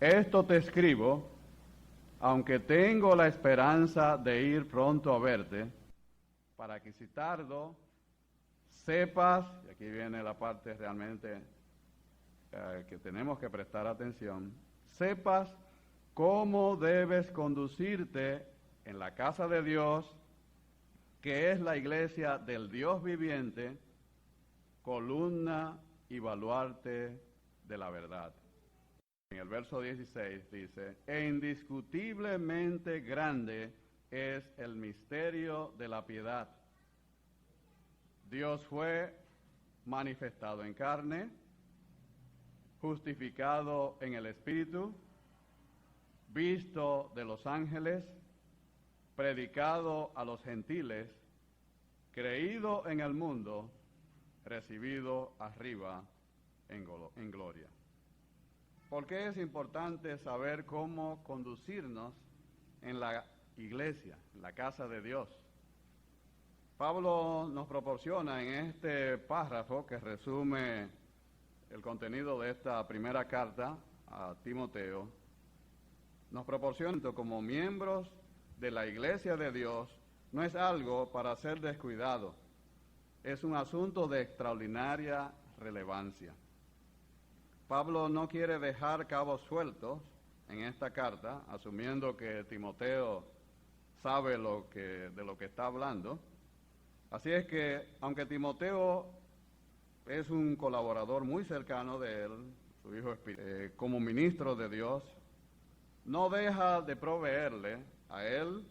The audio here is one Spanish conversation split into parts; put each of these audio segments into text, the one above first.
Esto te escribo, aunque tengo la esperanza de ir pronto a verte, para que si tardo, sepas, y aquí viene la parte realmente que tenemos que prestar atención, sepas cómo debes conducirte en la casa de Dios, que es la iglesia del Dios viviente, columna y baluarte de la verdad. En el verso 16 dice, e indiscutiblemente grande es el misterio de la piedad. Dios fue manifestado en carne, justificado en el Espíritu, visto de los ángeles, predicado a los gentiles, creído en el mundo, recibido arriba en gloria. ¿Por qué es importante saber cómo conducirnos en la iglesia, en la casa de Dios? Pablo nos proporciona en este párrafo que resume el contenido de esta primera carta a Timoteo, nos proporciona como miembros de la iglesia de Dios, no es algo para ser descuidado, es un asunto de extraordinaria relevancia. Pablo no quiere dejar cabos sueltos en esta carta, asumiendo que Timoteo sabe de lo que está hablando. Así es que, aunque Timoteo es un colaborador muy cercano de él, su hijo como ministro de Dios, no deja de proveerle a él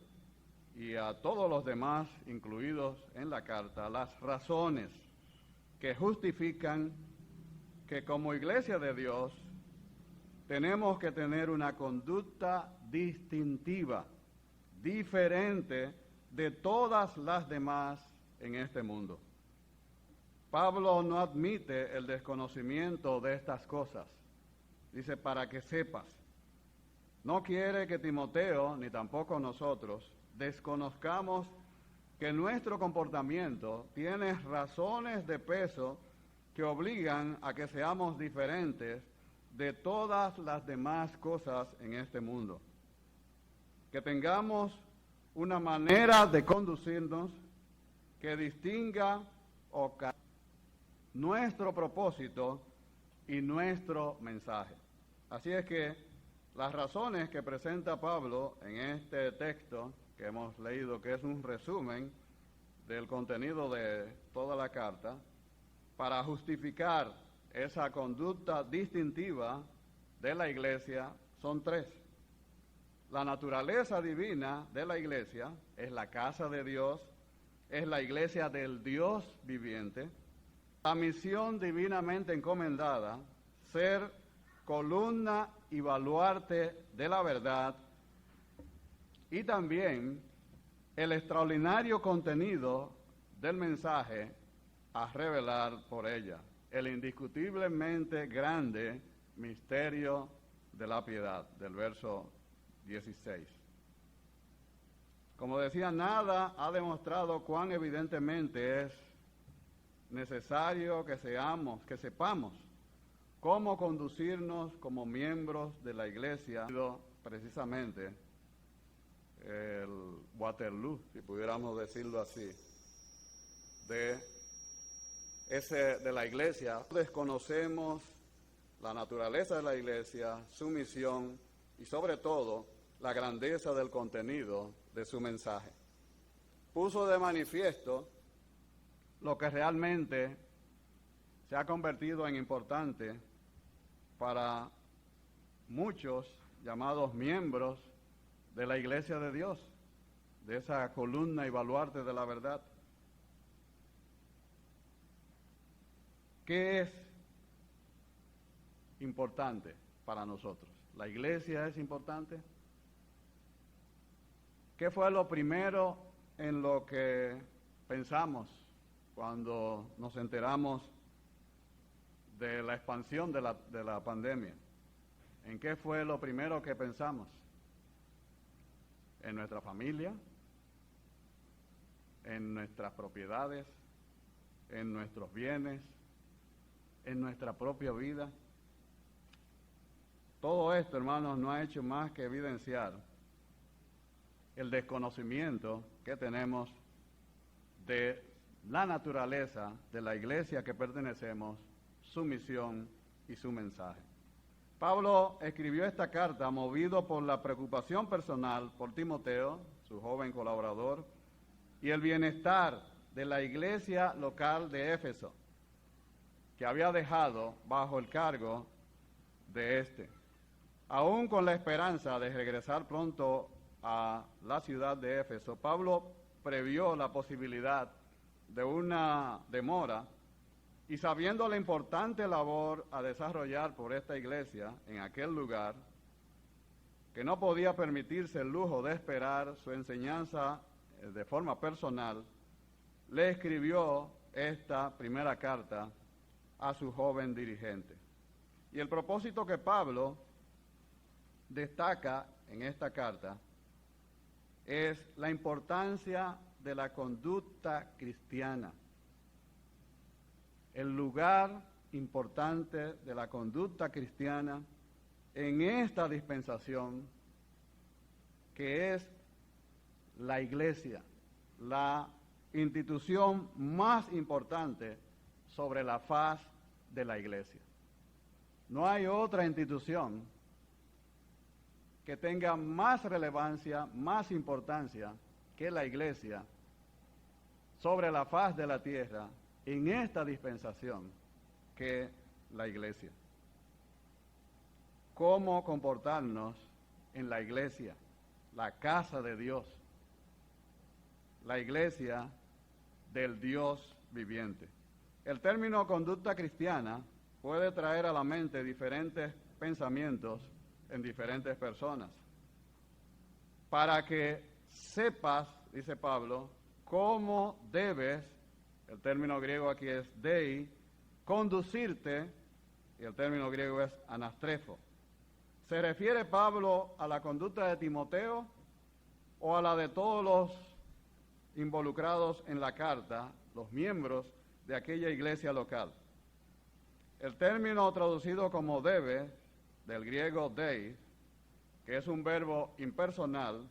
y a todos los demás incluidos en la carta las razones que justifican que como iglesia de Dios tenemos que tener una conducta distintiva, diferente de todas las demás en este mundo. Pablo no admite el desconocimiento de estas cosas. Dice, para que sepas. No quiere que Timoteo, ni tampoco nosotros, desconozcamos que nuestro comportamiento tiene razones de peso que obligan a que seamos diferentes de todas las demás cosas en este mundo. Que tengamos una manera de conducirnos que distinga nuestro propósito y nuestro mensaje. Así es que las razones que presenta Pablo en este texto que hemos leído, que es un resumen del contenido de toda la carta, para justificar esa conducta distintiva de la iglesia, son tres. La naturaleza divina de la iglesia es la casa de Dios, es la iglesia del Dios viviente. La misión divinamente encomendada, ser columna y baluarte de la verdad, y también el extraordinario contenido del mensaje a revelar por ella, el indiscutiblemente grande misterio de la piedad, del verso 16. Como decía, nada ha demostrado cuán evidentemente es necesario que sepamos cómo conducirnos como miembros de la iglesia, precisamente el Waterloo, si pudiéramos decirlo así, de la iglesia. Desconocemos la naturaleza de la iglesia, su misión y sobre todo la grandeza del contenido de su mensaje. Puso de manifiesto lo que realmente se ha convertido en importante para muchos llamados miembros de la iglesia de Dios, de esa columna y baluarte de la verdad. ¿Qué es importante para nosotros? ¿La iglesia es importante? ¿Qué fue lo primero en lo que pensamos cuando nos enteramos de la expansión de la pandemia? ¿En qué fue lo primero que pensamos? ¿En nuestra familia? ¿En nuestras propiedades? ¿En nuestros bienes? ¿En nuestra propia vida? Todo esto, hermanos, no ha hecho más que evidenciar el desconocimiento que tenemos de la naturaleza de la iglesia que pertenecemos, su misión y su mensaje. Pablo escribió esta carta movido por la preocupación personal por Timoteo, su joven colaborador, y el bienestar de la iglesia local de Éfeso, que había dejado bajo el cargo de éste. Aún con la esperanza de regresar pronto a la ciudad de Éfeso, Pablo previó la posibilidad de una demora y sabiendo la importante labor a desarrollar por esta iglesia en aquel lugar, que no podía permitirse el lujo de esperar su enseñanza de forma personal, le escribió esta primera carta a su joven dirigente. Y el propósito que Pablo destaca en esta carta es la importancia de la conducta cristiana, el lugar importante de la conducta cristiana en esta dispensación que es la iglesia, la institución más importante sobre la faz de la iglesia. No hay otra institución que tenga más relevancia, más importancia que la iglesia sobre la faz de la tierra en esta dispensación que la iglesia. ¿Cómo comportarnos en la iglesia, la casa de Dios, la iglesia del Dios viviente? El término conducta cristiana puede traer a la mente diferentes pensamientos en diferentes personas. Para que sepas, dice Pablo, cómo debes, el término griego aquí es dei, conducirte, y el término griego es anastrefo. ¿Se refiere Pablo a la conducta de Timoteo o a la de todos los involucrados en la carta, los miembros de aquella iglesia local? El término traducido como debe, del griego dei, que es un verbo impersonal,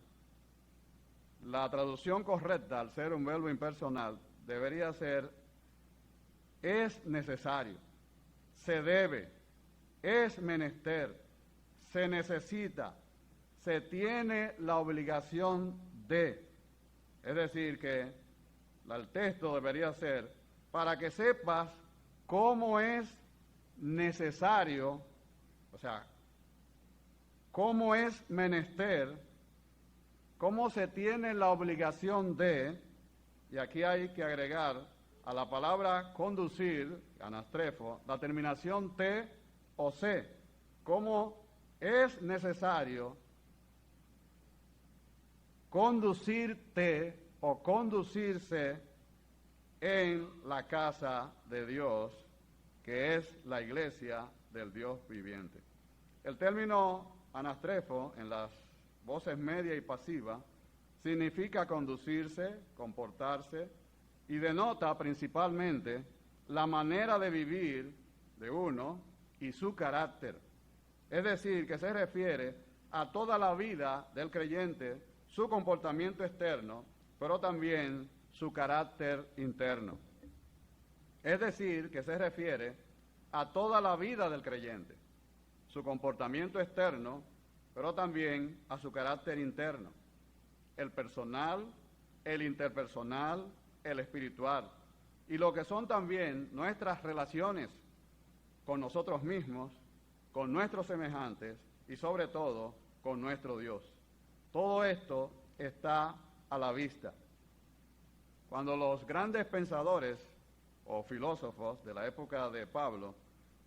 la traducción correcta al ser un verbo impersonal debería ser es necesario, se debe, es menester, se necesita, se tiene la obligación de. Es decir, que el texto debería ser para que sepas cómo es necesario, o sea, cómo es menester, cómo se tiene la obligación de, y aquí hay que agregar a la palabra conducir, anastrefo, la terminación te o se, cómo es necesario conducirte o conducirse en la casa de Dios, que es la iglesia del Dios viviente. El término anastrefo en las voces media y pasiva significa conducirse, comportarse y denota principalmente la manera de vivir de uno y su carácter. Es decir, que se refiere a toda la vida del creyente, su comportamiento externo, pero también su carácter interno. Es decir, que se refiere a toda la vida del creyente, su comportamiento externo, pero también a su carácter interno, el personal, el interpersonal, el espiritual, y lo que son también nuestras relaciones con nosotros mismos, con nuestros semejantes y sobre todo con nuestro Dios. Todo esto está a la vista. Cuando los grandes pensadores o filósofos de la época de Pablo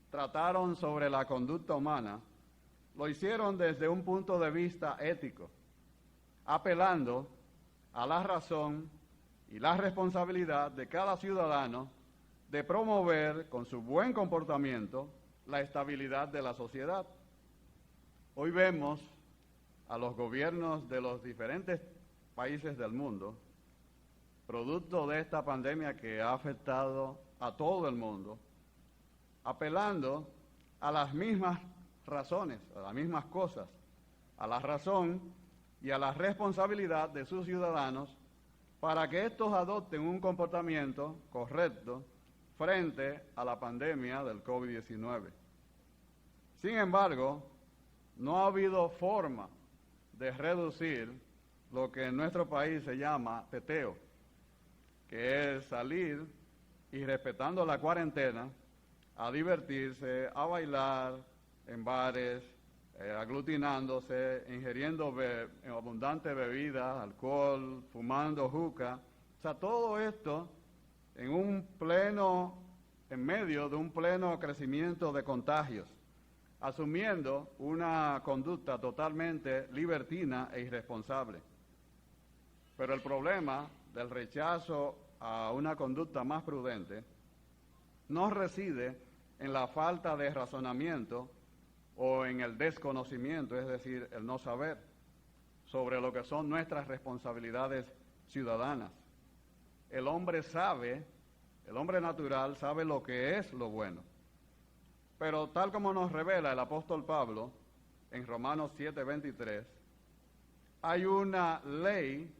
trataron sobre la conducta humana, lo hicieron desde un punto de vista ético, apelando a la razón y la responsabilidad de cada ciudadano de promover con su buen comportamiento la estabilidad de la sociedad. Hoy vemos a los gobiernos de los diferentes países del mundo, producto de esta pandemia que ha afectado a todo el mundo, apelando a las mismas razones, a las mismas cosas, a la razón y a la responsabilidad de sus ciudadanos para que estos adopten un comportamiento correcto frente a la pandemia del COVID-19. Sin embargo, no ha habido forma de reducir lo que en nuestro país se llama teteo, que es salir y respetando la cuarentena, a divertirse, a bailar en bares, aglutinándose, ingiriendo abundante bebida, alcohol, fumando juca. O sea, todo esto en medio de un pleno crecimiento de contagios, asumiendo una conducta totalmente libertina e irresponsable. Pero el problema del rechazo a una conducta más prudente no reside en la falta de razonamiento o en el desconocimiento, es decir, el no saber sobre lo que son nuestras responsabilidades ciudadanas. El hombre natural sabe lo que es lo bueno. Pero tal como nos revela el apóstol Pablo en Romanos 7:23, hay una ley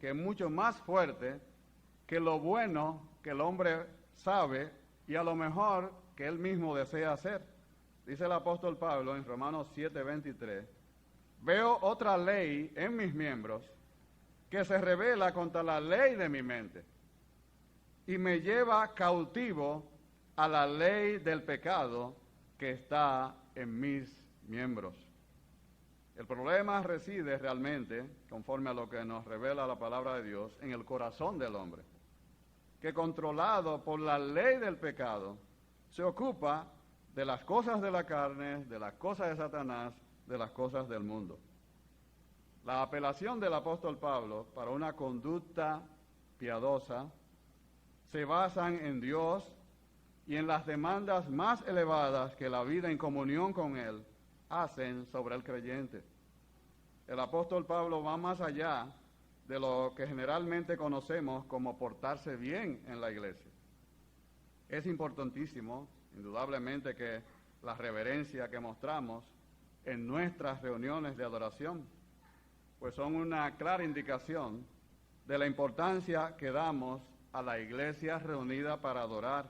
que es mucho más fuerte que lo bueno que el hombre sabe y a lo mejor que él mismo desea hacer. Dice el apóstol Pablo en Romanos 7:23, veo otra ley en mis miembros que se revela contra la ley de mi mente y me lleva cautivo a la ley del pecado que está en mis miembros. El problema reside realmente, conforme a lo que nos revela la palabra de Dios, en el corazón del hombre, que controlado por la ley del pecado, se ocupa de las cosas de la carne, de las cosas de Satanás, de las cosas del mundo. La apelación del apóstol Pablo para una conducta piadosa se basan en Dios y en las demandas más elevadas que la vida en comunión con Él hacen sobre el creyente. El apóstol Pablo va más allá de lo que generalmente conocemos como portarse bien en la iglesia. Es importantísimo, indudablemente, que la reverencia que mostramos en nuestras reuniones de adoración, pues son una clara indicación de la importancia que damos a la iglesia reunida para adorar.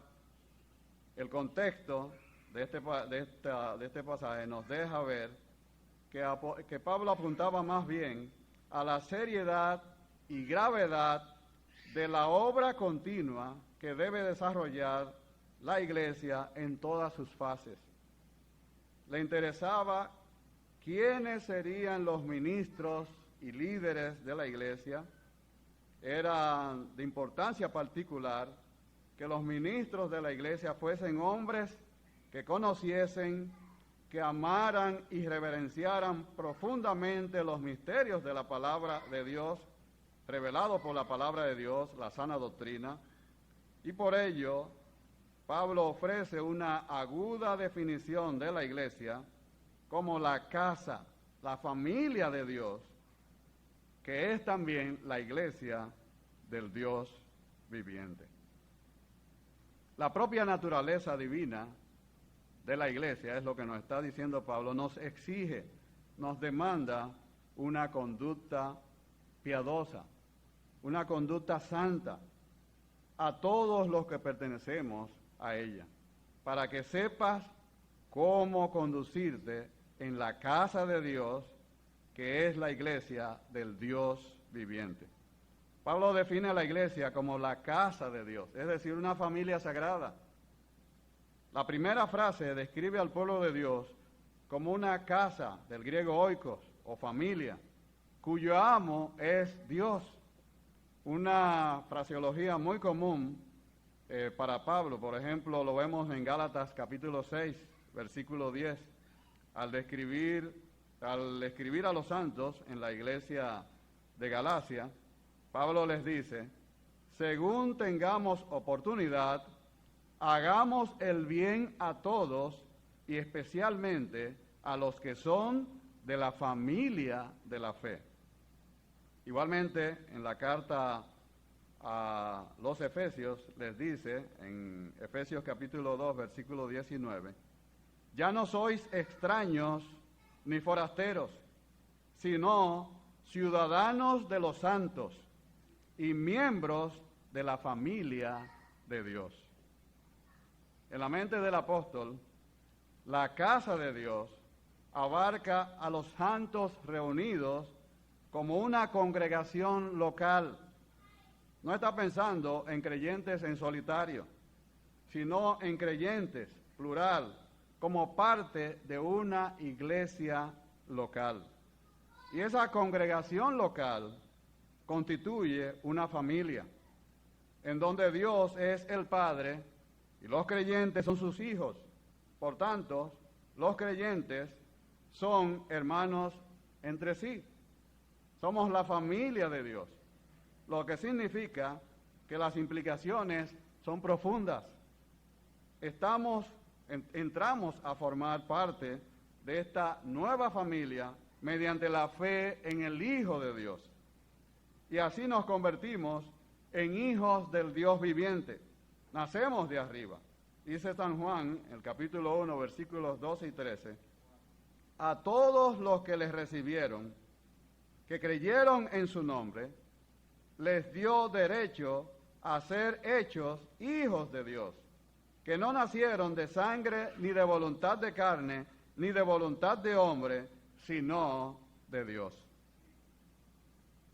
El contexto de este pasaje nos deja ver que Pablo apuntaba más bien a la seriedad y gravedad de la obra continua que debe desarrollar la iglesia en todas sus fases. Le interesaba quiénes serían los ministros y líderes de la iglesia. Era de importancia particular que los ministros de la iglesia fuesen hombres que conociesen, que amaran y reverenciaran profundamente los misterios de la palabra de Dios, revelado por la palabra de Dios, la sana doctrina, y por ello Pablo ofrece una aguda definición de la iglesia como la casa, la familia de Dios, que es también la iglesia del Dios viviente. La propia naturaleza divina de la iglesia, es lo que nos está diciendo Pablo, nos exige, nos demanda una conducta piadosa, una conducta santa a todos los que pertenecemos a ella, para que sepas cómo conducirte en la casa de Dios, que es la iglesia del Dios viviente. Pablo define a la iglesia como la casa de Dios, es decir, una familia sagrada. La primera frase describe al pueblo de Dios como una casa, del griego oikos, o familia, cuyo amo es Dios. Una fraseología muy común para Pablo, por ejemplo, lo vemos en Gálatas capítulo 6, versículo 10, al escribir a los santos en la iglesia de Galacia, Pablo les dice, según tengamos oportunidad, hagamos el bien a todos y especialmente a los que son de la familia de la fe. Igualmente, en la carta a los Efesios les dice, en Efesios capítulo 2, versículo 19, Ya no sois extraños ni forasteros, sino ciudadanos de los santos y miembros de la familia de Dios. En la mente del apóstol, la casa de Dios abarca a los santos reunidos como una congregación local. No está pensando en creyentes en solitario, sino en creyentes, plural, como parte de una iglesia local. Y esa congregación local constituye una familia, en donde Dios es el Padre y los creyentes son sus hijos. Por tanto, los creyentes son hermanos entre sí. Somos la familia de Dios, lo que significa que las implicaciones son profundas. Entramos a formar parte de esta nueva familia mediante la fe en el Hijo de Dios. Y así nos convertimos en hijos del Dios viviente. Nacemos de arriba. Dice San Juan, en el capítulo 1, versículos 12 y 13, a todos los que les recibieron, que creyeron en su nombre, les dio derecho a ser hechos hijos de Dios, que no nacieron de sangre, ni de voluntad de carne, ni de voluntad de hombre, sino de Dios.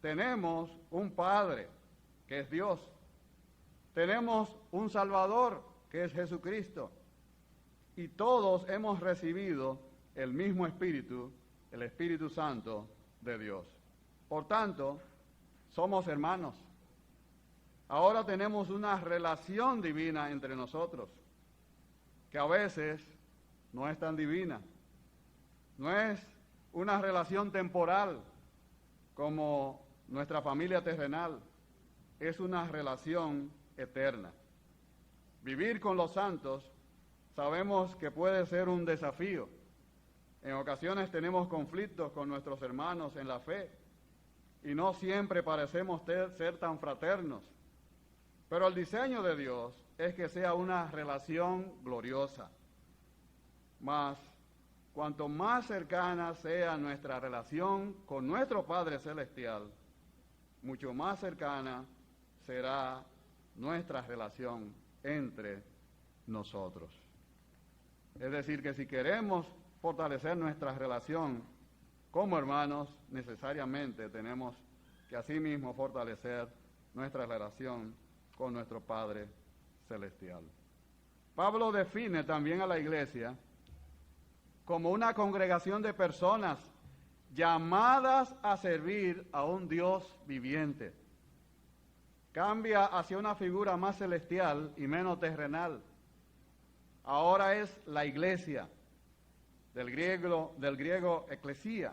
Tenemos un Padre, que es Dios. Tenemos un Salvador, que es Jesucristo. Y todos hemos recibido el mismo Espíritu, el Espíritu Santo de Dios. Por tanto, somos hermanos. Ahora tenemos una relación divina entre nosotros, que a veces no es tan divina. No es una relación temporal como nuestra familia terrenal, es una relación eterna. Vivir con los santos sabemos que puede ser un desafío. En ocasiones tenemos conflictos con nuestros hermanos en la fe y no siempre parecemos ser tan fraternos. Pero el diseño de Dios es que sea una relación gloriosa. Mas, cuanto más cercana sea nuestra relación con nuestro Padre Celestial, mucho más cercana será nuestra relación entre nosotros. Es decir, que si queremos fortalecer nuestra relación como hermanos, necesariamente tenemos que asimismo fortalecer nuestra relación con nuestro Padre Celestial. Pablo define también a la iglesia como una congregación de personas llamadas a servir a un Dios viviente. Cambia hacia una figura más celestial y menos terrenal. Ahora es la iglesia, del griego eclesía,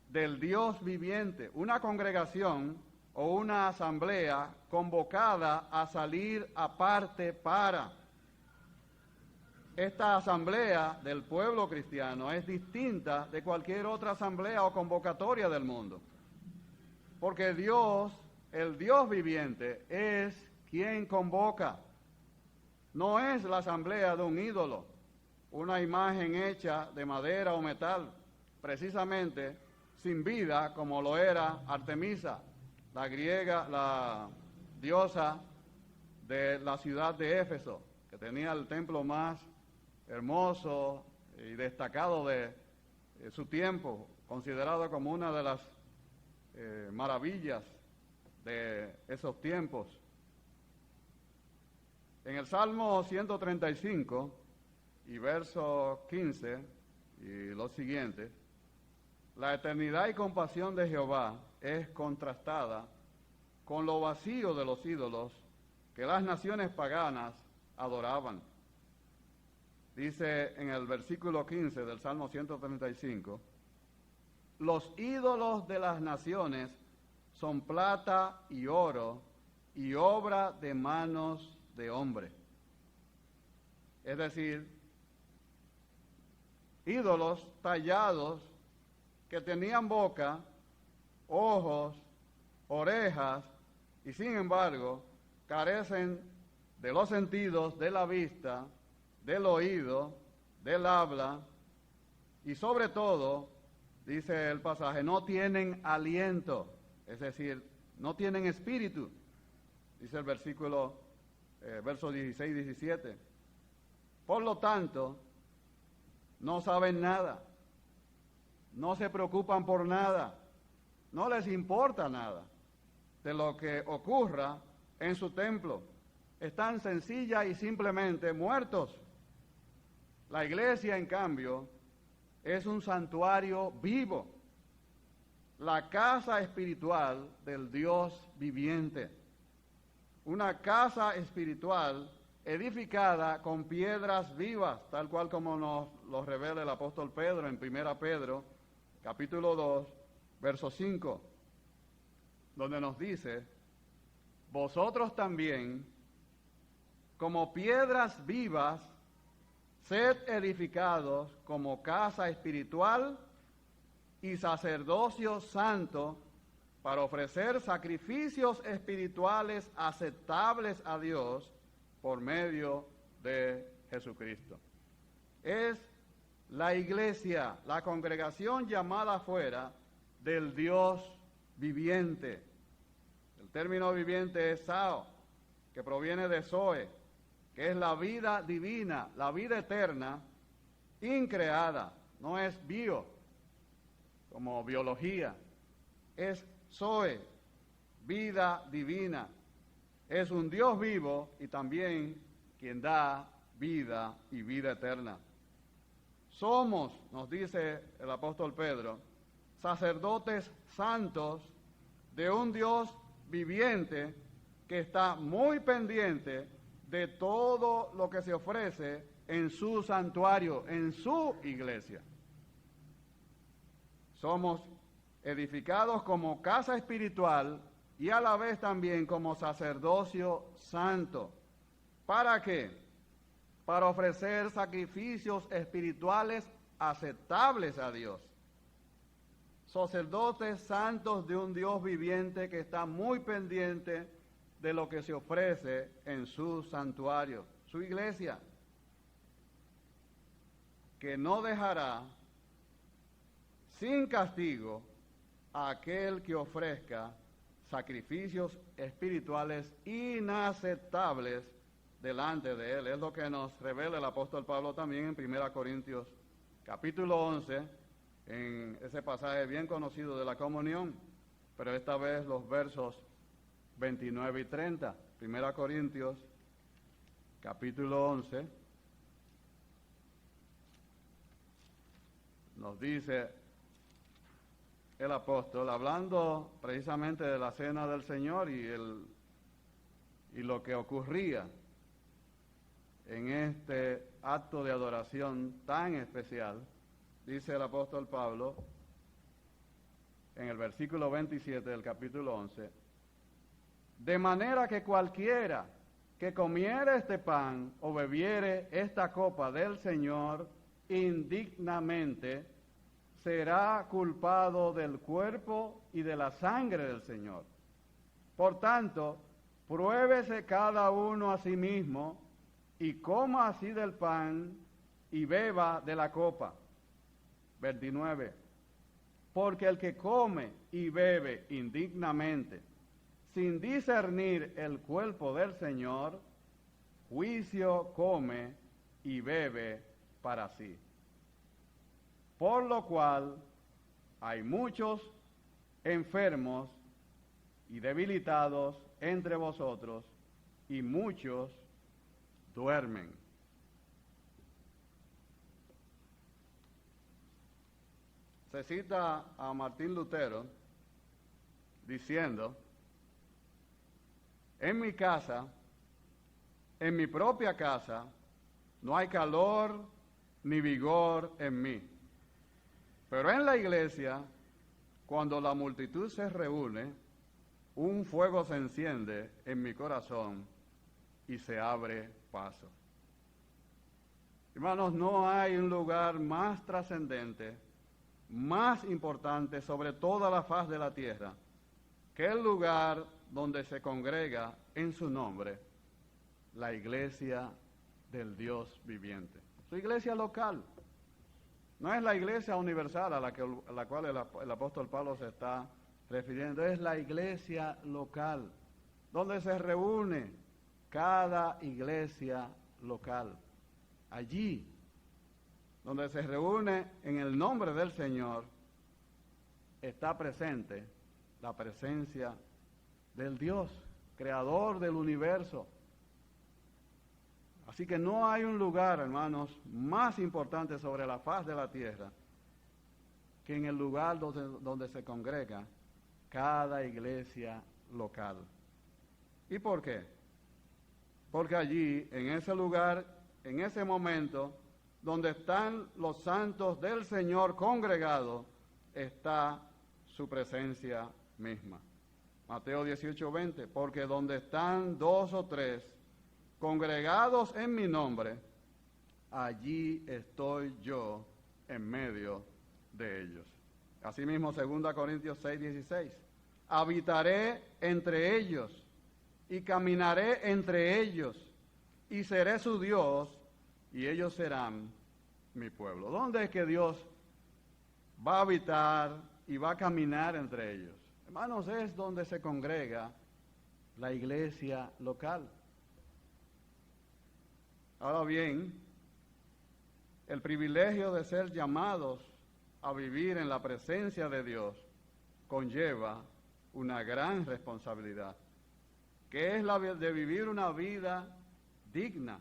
del Dios viviente, una congregación o una asamblea convocada a salir aparte para. Esta asamblea del pueblo cristiano es distinta de cualquier otra asamblea o convocatoria del mundo, porque Dios, el Dios viviente, es quien convoca. No es la asamblea de un ídolo, una imagen hecha de madera o metal, precisamente sin vida como lo era Artemisa, la griega, la diosa de la ciudad de Éfeso, que tenía el templo más hermoso y destacado de su tiempo, considerado como una de las maravillas de esos tiempos. En el Salmo 135 y verso 15 y los siguientes, la eternidad y compasión de Jehová es contrastada con lo vacío de los ídolos que las naciones paganas adoraban. Dice en el versículo 15 del Salmo 135, los ídolos de las naciones son plata y oro y obra de manos de hombre. Es decir, ídolos tallados que tenían boca, ojos, orejas y sin embargo carecen de los sentidos de la vista, del oído del habla y sobre todo, dice el pasaje, no tienen aliento, es decir, no tienen espíritu, dice el versículo, versos 16 y 17. Por lo tanto, no saben nada, no se preocupan por nada, no les importa nada de lo que ocurra en su templo. Están sencilla y simplemente muertos. La iglesia, en cambio, es un santuario vivo, la casa espiritual del Dios viviente. Una casa espiritual edificada con piedras vivas, tal cual como nos lo revela el apóstol Pedro en 1 Pedro, capítulo 2, verso 5, donde nos dice, vosotros también, como piedras vivas, sed edificados como casa espiritual y sacerdocio santo para ofrecer sacrificios espirituales aceptables a Dios por medio de Jesucristo. Es la iglesia, la congregación llamada afuera del Dios viviente. El término viviente es Sao, que proviene de Zoe, que es la vida divina, la vida eterna, increada, no es bio, como biología, es Zoe, vida divina, es un Dios vivo y también quien da vida y vida eterna. Somos, nos dice el apóstol Pedro, sacerdotes santos de un Dios viviente que está muy pendiente de todo lo que se ofrece en su santuario, en su iglesia. Somos edificados como casa espiritual y a la vez también como sacerdocio santo. ¿Para qué? Para ofrecer sacrificios espirituales aceptables a Dios. Sacerdotes santos de un Dios viviente que está muy pendiente de lo que se ofrece en su santuario, su iglesia, que no dejará sin castigo a aquel que ofrezca sacrificios espirituales inaceptables delante de él. Es lo que nos revela el apóstol Pablo también en 1 Corintios capítulo 11, en ese pasaje bien conocido de la comunión, pero esta vez los versos 29 y 30. 1 Corintios capítulo 11 nos dice el apóstol, hablando precisamente de la cena del Señor y lo que ocurría en este acto de adoración tan especial, dice el apóstol Pablo en el versículo 27 del capítulo 11, de manera que cualquiera que comiere este pan o bebiere esta copa del Señor indignamente, será culpado del cuerpo y de la sangre del Señor. Por tanto, pruébese cada uno a sí mismo y coma así del pan y beba de la copa. 29. Porque el que come y bebe indignamente, sin discernir el cuerpo del Señor, juicio come y bebe para sí. Por lo cual hay muchos enfermos y debilitados entre vosotros, y muchos duermen. Se cita a Martín Lutero diciendo, en mi casa, en mi propia casa, no hay calor ni vigor en mí. Pero en la iglesia, cuando la multitud se reúne, un fuego se enciende en mi corazón y se abre paso. Hermanos, no hay un lugar más trascendente, más importante sobre toda la faz de la tierra, que el lugar donde se congrega en su nombre la iglesia del Dios viviente. su iglesia local. No es la iglesia universal a la cual el apóstol Pablo se está refiriendo, es la iglesia local, donde se reúne cada iglesia local. Allí, donde se reúne en el nombre del Señor, está presente la presencia del Dios, creador del universo. Así que no hay un lugar, hermanos, más importante sobre la faz de la tierra que en el lugar donde se congrega cada iglesia local. ¿Y por qué? Porque allí, en ese lugar, en ese momento, donde están los santos del Señor congregados, está su presencia misma. Mateo 18:20, porque donde están 2 o 3 congregados en mi nombre, allí estoy yo en medio de ellos. Asimismo, 2 Corintios 6:16, habitaré entre ellos y caminaré entre ellos y seré su Dios y ellos serán mi pueblo. ¿Dónde es que Dios va a habitar y va a caminar entre ellos? Hermanos, es donde se congrega la iglesia local. Ahora bien, el privilegio de ser llamados a vivir en la presencia de Dios conlleva una gran responsabilidad, que es la de vivir una vida digna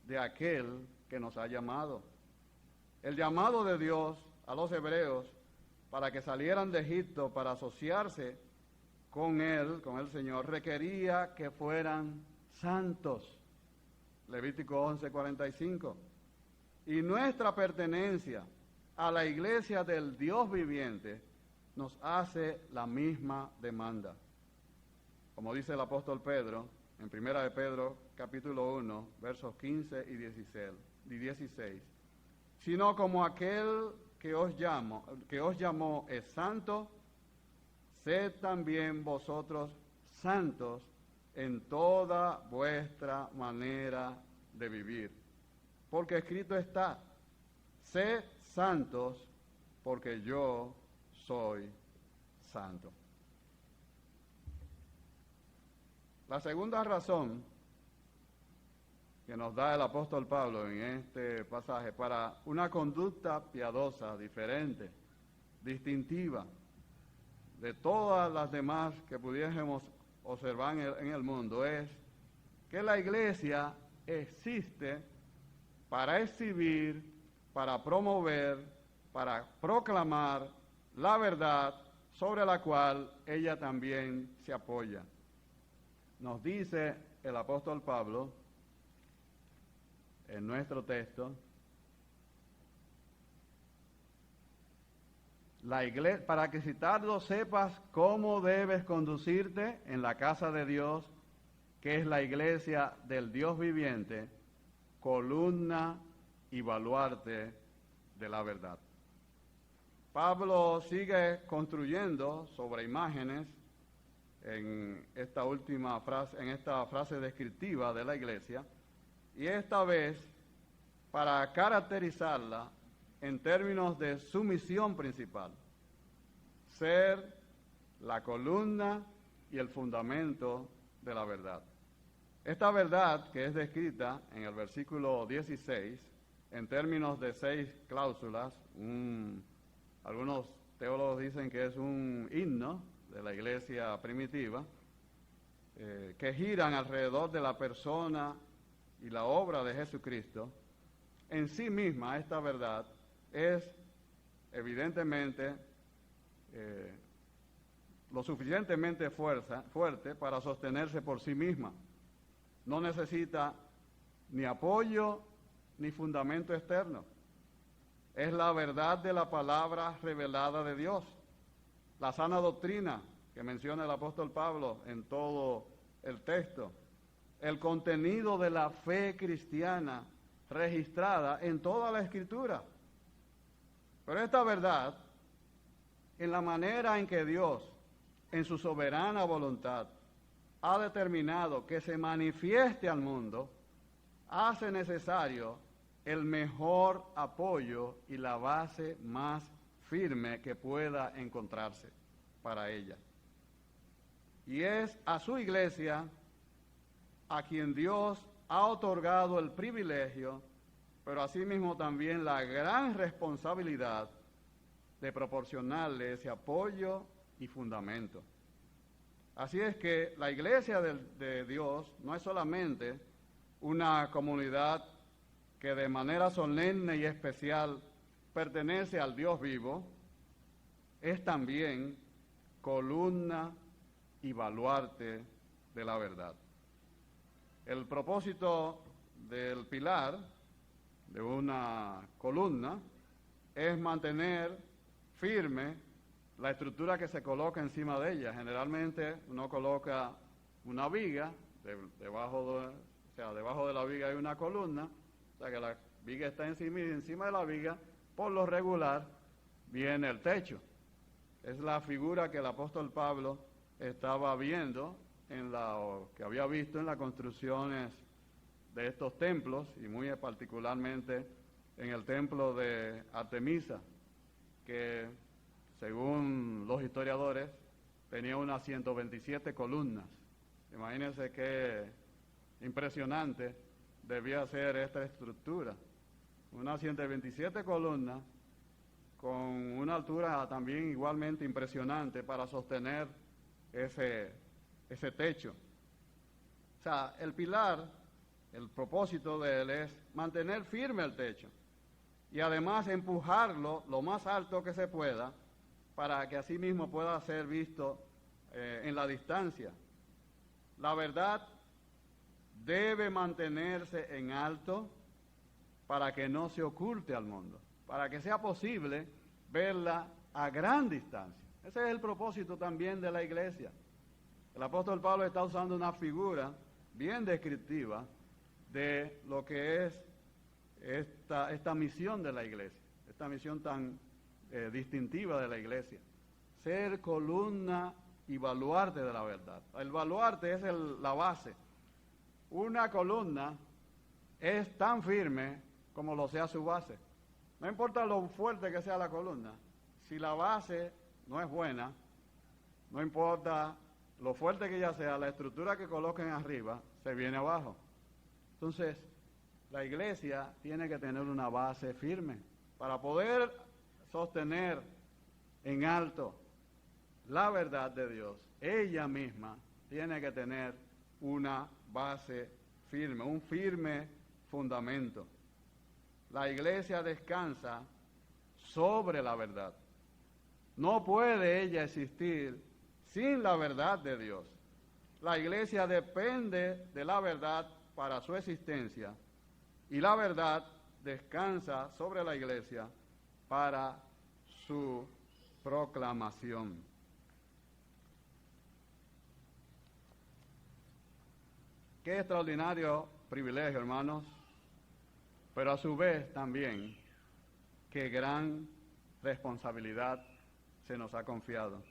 de aquel que nos ha llamado. El llamado de Dios a los hebreos para que salieran de Egipto para asociarse con Él, con el Señor, requería que fueran santos. Levítico 11:45. Y nuestra pertenencia a la iglesia del Dios viviente nos hace la misma demanda. Como dice el apóstol Pedro, en 1 de Pedro, capítulo 1, versos 15 y 16, sino como aquel que os llamó es santo, sed también vosotros santos en toda vuestra manera de vivir. Porque escrito está, sed santos, porque yo soy santo. La segunda razón que nos da el apóstol Pablo en este pasaje para una conducta piadosa, diferente, distintiva de todas las demás que pudiésemos observar en el mundo, es que la iglesia existe para exhibir, para promover, para proclamar la verdad sobre la cual ella también se apoya. Nos dice el apóstol Pablo en nuestro texto, la iglesia, para que citarlo sepas cómo debes conducirte en la casa de Dios, que es la iglesia del Dios viviente, columna y baluarte de la verdad. Pablo sigue construyendo sobre imágenes en esta última frase, en esta frase descriptiva de la iglesia, y esta vez para caracterizarla en términos de su misión principal: ser la columna y el fundamento de la verdad. Esta verdad, que es descrita en el versículo 16, en términos de 6 cláusulas, algunos teólogos dicen que es un himno de la iglesia primitiva, que giran alrededor de la persona y la obra de Jesucristo. En sí misma esta verdad es evidentemente lo suficientemente fuerte para sostenerse por sí misma. No necesita ni apoyo ni fundamento externo. Es la verdad de la palabra revelada de Dios, la sana doctrina que menciona el apóstol Pablo en todo el texto, el contenido de la fe cristiana registrada en toda la Escritura. Pero esta verdad, en la manera en que Dios, en su soberana voluntad, ha determinado que se manifieste al mundo, hace necesario el mejor apoyo y la base más firme que pueda encontrarse para ella. Y es a su iglesia a quien Dios ha otorgado el privilegio, pero asimismo también la gran responsabilidad de proporcionarle ese apoyo y fundamento. Así es que la iglesia de Dios no es solamente una comunidad que de manera solemne y especial pertenece al Dios vivo, es también columna y baluarte de la verdad. El propósito del pilar, de una columna, es mantener firme la estructura que se coloca encima de ella. Generalmente uno coloca una viga, debajo de la viga hay una columna, o sea que la viga está encima y encima de la viga, por lo regular, viene el techo. Es la figura que el apóstol Pablo estaba viendo, que había visto en las construcciones de estos templos, y muy particularmente en el templo de Artemisa, que según los historiadores tenía unas 127 columnas. Imagínense qué impresionante debía ser esta estructura. Unas 127 columnas con una altura también igualmente impresionante para sostener ese techo. O sea, el pilar, el propósito de él es mantener firme el techo y además empujarlo lo más alto que se pueda para que así mismo pueda ser visto en la distancia. La verdad debe mantenerse en alto para que no se oculte al mundo, para que sea posible verla a gran distancia. Ese es el propósito también de la iglesia. El apóstol Pablo está usando una figura bien descriptiva de lo que es esta misión de la iglesia, esta misión tan distintiva de la iglesia: ser columna y baluarte de la verdad. El baluarte es la base. Una columna es tan firme como lo sea su base. No importa lo fuerte que sea la columna, si la base no es buena, no importa lo fuerte que ya sea, la estructura que coloquen arriba se viene abajo. Entonces, la iglesia tiene que tener una base firme para poder sostener en alto la verdad de Dios. Ella misma tiene que tener una base firme, un firme fundamento. La iglesia descansa sobre la verdad. No puede ella existir sin la verdad de Dios. La iglesia depende de la verdad para su existencia y la verdad descansa sobre la iglesia para su proclamación. Qué extraordinario privilegio, hermanos, pero a su vez también qué gran responsabilidad se nos ha confiado.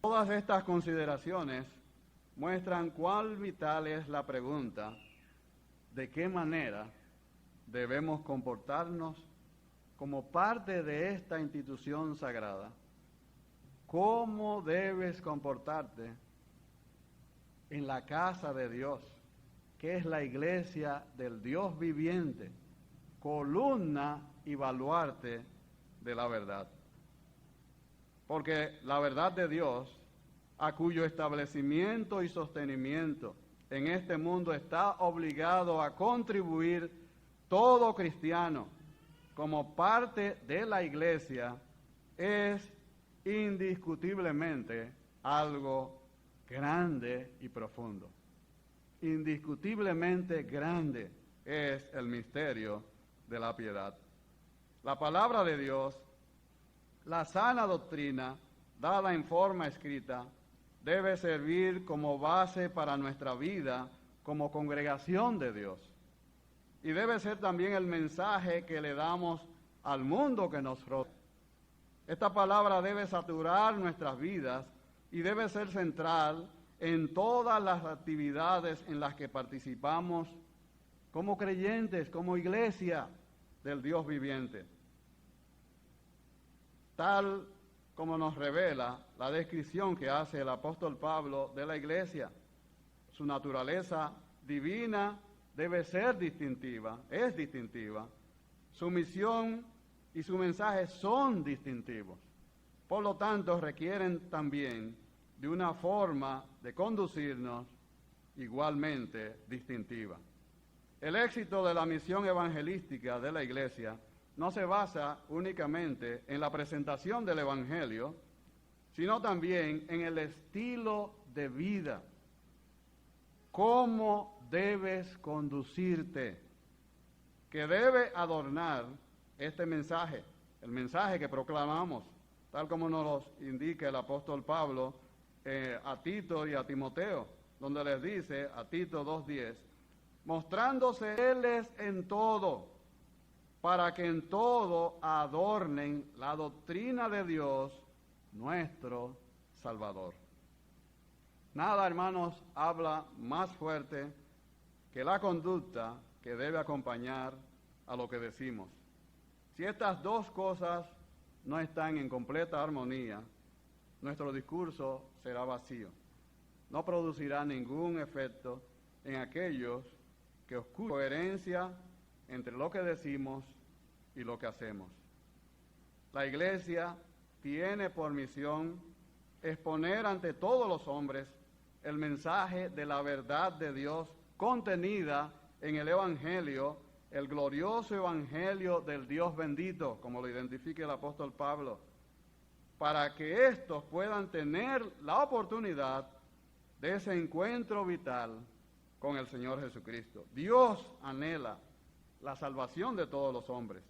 Todas estas consideraciones muestran cuán vital es la pregunta de qué manera debemos comportarnos como parte de esta institución sagrada. ¿Cómo debes comportarte en la casa de Dios, que es la iglesia del Dios viviente, columna y baluarte de la verdad? Porque la verdad de Dios, a cuyo establecimiento y sostenimiento en este mundo está obligado a contribuir todo cristiano como parte de la iglesia, es indiscutiblemente algo grande y profundo. Indiscutiblemente grande es el misterio de la piedad. La palabra de Dios, la sana doctrina, dada en forma escrita, debe servir como base para nuestra vida como congregación de Dios. Y debe ser también el mensaje que le damos al mundo que nos rodea. Esta palabra debe saturar nuestras vidas y debe ser central en todas las actividades en las que participamos como creyentes, como iglesia del Dios viviente. Tal como nos revela la descripción que hace el apóstol Pablo de la iglesia. Su naturaleza divina debe ser distintiva, es distintiva. Su misión y su mensaje son distintivos. Por lo tanto, requieren también de una forma de conducirnos igualmente distintiva. El éxito de la misión evangelística de la iglesia no se basa únicamente en la presentación del Evangelio, sino también en el estilo de vida. ¿Cómo debes conducirte? Que debe adornar este mensaje, el mensaje que proclamamos, tal como nos lo indica el apóstol Pablo a Tito y a Timoteo, donde les dice a Tito 2:10, mostrándose fieles en todo, para que en todo adornen la doctrina de Dios, nuestro Salvador. Nada, hermanos, habla más fuerte que la conducta que debe acompañar a lo que decimos. Si estas dos cosas no están en completa armonía, nuestro discurso será vacío. No producirá ningún efecto en aquellos que oscurecen coherencia entre lo que decimos y lo que hacemos. La iglesia tiene por misión exponer ante todos los hombres el mensaje de la verdad de Dios contenida en el Evangelio, el glorioso Evangelio del Dios bendito, como lo identifica el apóstol Pablo, para que éstos puedan tener la oportunidad de ese encuentro vital con el Señor Jesucristo. Dios anhela la salvación de todos los hombres.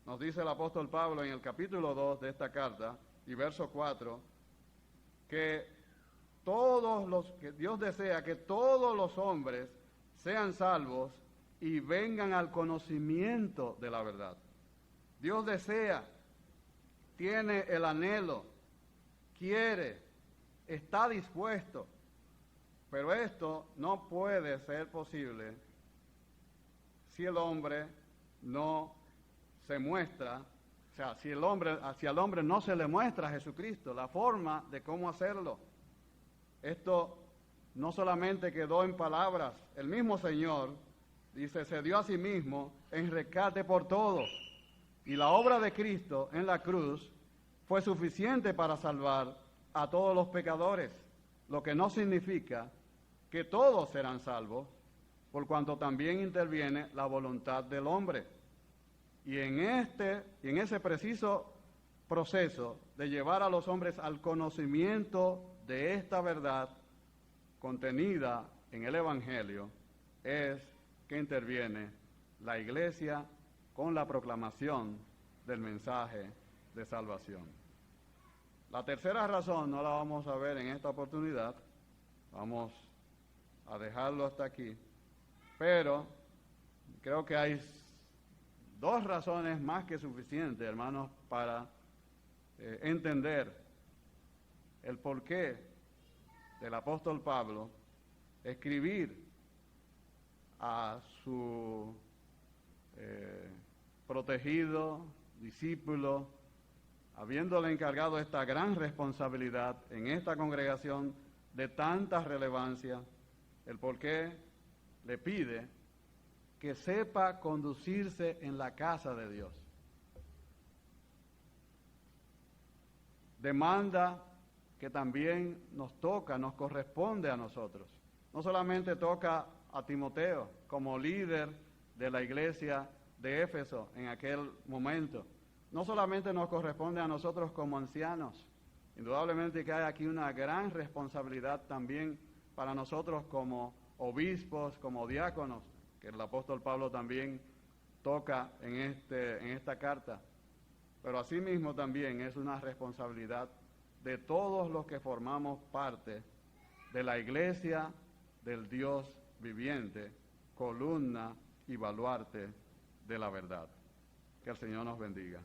Nos dice el apóstol Pablo en el capítulo 2 de esta carta y verso 4, que Dios desea que todos los hombres sean salvos y vengan al conocimiento de la verdad. Dios desea, tiene el anhelo, quiere, está dispuesto, pero esto no puede ser posible si el hombre no se muestra, o sea, si al hombre no se le muestra a Jesucristo, la forma de cómo hacerlo. Esto no solamente quedó en palabras, el mismo Señor dice, se dio a sí mismo en rescate por todos, y la obra de Cristo en la cruz fue suficiente para salvar a todos los pecadores, lo que no significa que todos serán salvos, por cuanto también interviene la voluntad del hombre. Y en ese preciso proceso de llevar a los hombres al conocimiento de esta verdad contenida en el Evangelio, es que interviene la iglesia con la proclamación del mensaje de salvación. La tercera razón no la vamos a ver en esta oportunidad, vamos a dejarlo hasta aquí, pero creo que hay dos razones más que suficientes, hermanos, para entender el porqué del apóstol Pablo escribir a su protegido discípulo, habiéndole encargado esta gran responsabilidad en esta congregación de tanta relevancia, el porqué le pide que sepa conducirse en la casa de Dios. Demanda que también nos corresponde a nosotros. No solamente toca a Timoteo como líder de la iglesia de Éfeso en aquel momento. No solamente nos corresponde a nosotros como ancianos. Indudablemente que hay aquí una gran responsabilidad también para nosotros como obispos, como diáconos, que el apóstol Pablo también toca en esta carta. Pero asimismo también es una responsabilidad de todos los que formamos parte de la iglesia del Dios viviente, columna y baluarte de la verdad. Que el Señor nos bendiga.